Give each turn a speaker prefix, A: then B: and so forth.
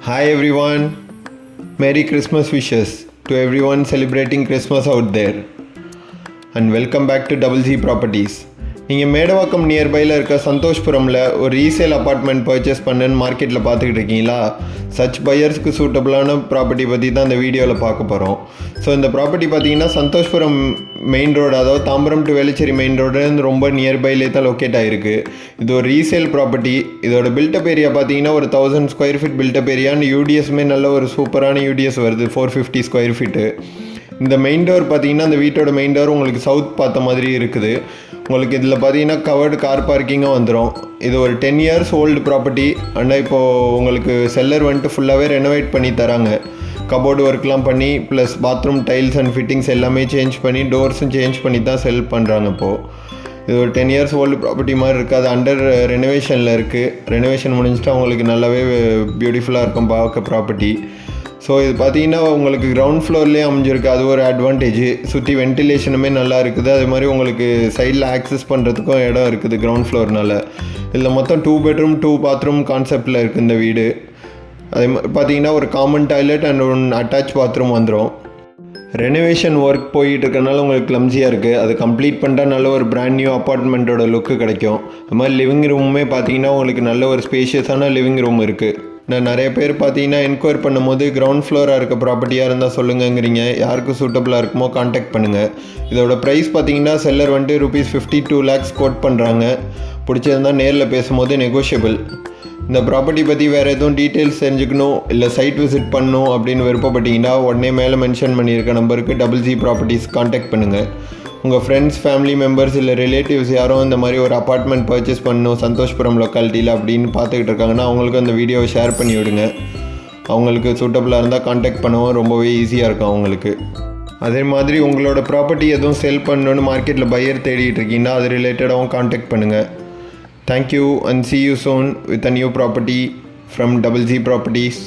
A: Hi everyone, Merry Christmas wishes to everyone celebrating Christmas out there and welcome back to Double Z Properties. நீங்கள் மேடவாக்கம் நியர்பையில் இருக்க சந்தோஷ்புரமில் ஒரு resale apartment purchase பண்ணுன்னு மார்க்கெட்டில் பார்த்துக்கிட்டு இருக்கீங்களா? சச் பையர்ஸ்க்கு சூட்டபுளான ப்ராப்பர்ட்டி பற்றி தான் இந்த வீடியோவில் பார்க்க போகிறோம். ஸோ இந்த ப்ராப்பர்ட்டி பார்த்தீங்கன்னா சந்தோஷ்புரம் மெயின் ரோடு, அதாவது தாம்பரம் டு வேலுச்சேரி மெயின் ரோடுலேருந்து ரொம்ப நியர்பைலே தான் லொக்கேட் ஆகிருக்கு. இது ஒரு ரீசேல் ப்ராப்பர்ட்டி. இதோட பில்டப் ஏரியா பார்த்தீங்கன்னா ஒரு 1000 ஸ்கொயர் ஃபீட் பில்டப் ஏரியான்னு யூடிஎஸ்மே நல்ல ஒரு சூப்பரான யூடிஎஸ் வருது, 450 ஸ்கொயர் ஃபீட்டு. இந்த மெயின் டோர் பார்த்தீங்கன்னா அந்த வீட்டோட மெயின் டோர் உங்களுக்கு சவுத் பார்த்த மாதிரி இருக்குது. உங்களுக்கு இதில் பார்த்தீங்கன்னா கவர்டு கார் பார்க்கிங்கும் வந்துடும். இது ஒரு 10 years ஓல்டு ப்ராப்பர்ட்டி. ஆனால் இப்போது உங்களுக்கு செல்லர் வந்துட்டு ஃபுல்லாகவே ரெனோவேட் பண்ணி தராங்க. கபோர்டு ஒர்க்லாம் பண்ணி plus bathroom tiles and fittings எல்லாமே சேஞ்ச் பண்ணி டோர்ஸும் சேஞ்ச் பண்ணி தான் செல் பண்ணுறாங்க. இப்போது இது ஒரு 10 years ஓல்டு ப்ராப்பர்ட்டி மாதிரி இருக்குது. அது அண்டர் ரெனோவேஷனில் இருக்குது. ரெனோவேஷன் முடிஞ்சிட்டு அவங்களுக்கு நல்லாவே பியூட்டிஃபுல்லாக இருக்கும் பார்க்க ப்ராப்பர்ட்டி. ஸோ இது பார்த்தீங்கன்னா உங்களுக்கு கிரவுண்ட் ஃப்ளோர்லேயே அமைஞ்சிருக்கு, அது ஒரு அட்வான்டேஜ். சுற்றி வென்டிலேஷனுமே நல்லா இருக்குது. அது மாதிரி உங்களுக்கு சைடில் ஆக்சஸ் பண்ணுறதுக்கும் இடம் இருக்குது கிரவுண்ட் ஃப்ளோர்னால். இதில் மொத்தம் 2 bedroom 2 bathroom கான்செப்டில் இருக்குது இந்த வீடு. அதே மாதிரி பார்த்தீங்கன்னா ஒரு common toilet and one attach bathroom வந்துடும். ரெனோவேஷன் ஒர்க் போயிட்டு இருக்கனால உங்களுக்கு கிளம்ஸியாக இருக்குது. அது கம்ப்ளீட் பண்ணிட்டா நல்ல ஒரு பிராண்ட் நியூ அப்பார்ட்மெண்ட்டோட லுக்கு கிடைக்கும். அது மாதிரி லிவிங் ரூமுமே பார்த்தீங்கன்னா உங்களுக்கு நல்ல ஒரு ஸ்பேஷியஸான லிவிங் ரூம் இருக்குது. நான் நிறைய பேர் பார்த்தீங்கன்னா என்கொயர் பண்ணும்போது கிரவுண்ட் ஃப்ளோராக இருக்க ப்ராப்பர்ட்டியாக இருந்தால் சொல்லுங்கங்கிறீங்க. யாருக்கு சூட்டபுளாக இருக்குமோ காண்டாக்ட் பண்ணுங்கள். இதோட ப்ரைஸ் பார்த்தீங்கன்னா செல்லர் வந்துட்டு ₹52 lakhs கோட் பண்ணுறாங்க. பிடிச்சிருந்தால் நேரில் பேசும்போது நெகோஷியபிள். இந்த ப்ராப்பர்ட்டி பற்றி வேறு எதுவும் டீட்டெயில்ஸ் தெரிஞ்சுக்கணும் இல்லை சைட் விசிட் பண்ணணும் அப்படின்னு விருப்பப்பட்டீங்கன்னா உடனே மேலே மென்ஷன் பண்ணியிருக்க நம்பருக்கு Double Z Properties காண்டாக்ட் பண்ணுங்கள். உங்கள் ஃப்ரெண்ட்ஸ், ஃபேமிலி மெம்பர்ஸ் இல்லை ரிலேட்டிவ்ஸ் யாரும் இந்த மாதிரி ஒரு அப்பார்ட்மெண்ட் பர்ச்சேஸ் பண்ணணும் சந்தோஷ்புரம் லொக்காலிட்டியில் அப்படின்னு பார்த்துக்கிட்டு இருக்காங்கன்னா அவங்களுக்கு அந்த வீடியோவை ஷேர் பண்ணி விடுங்க. அவங்களுக்கு சூட்டபுளாக இருந்தால் காண்டாக்ட் பண்ணவும் ரொம்பவே ஈஸியாக இருக்கும் அவங்களுக்கு. அதே மாதிரி உங்களோட ப்ராப்பர்ட்டி எதுவும் செல் பண்ணணுன்னு மார்க்கெட்டில் பையர் தேடிட்டு இருக்கீங்கன்னா அது ரிலேட்டடாகவும் காண்டாக்ட் பண்ணுங்கள். Thank you and see you soon with a new property from Double Z Properties.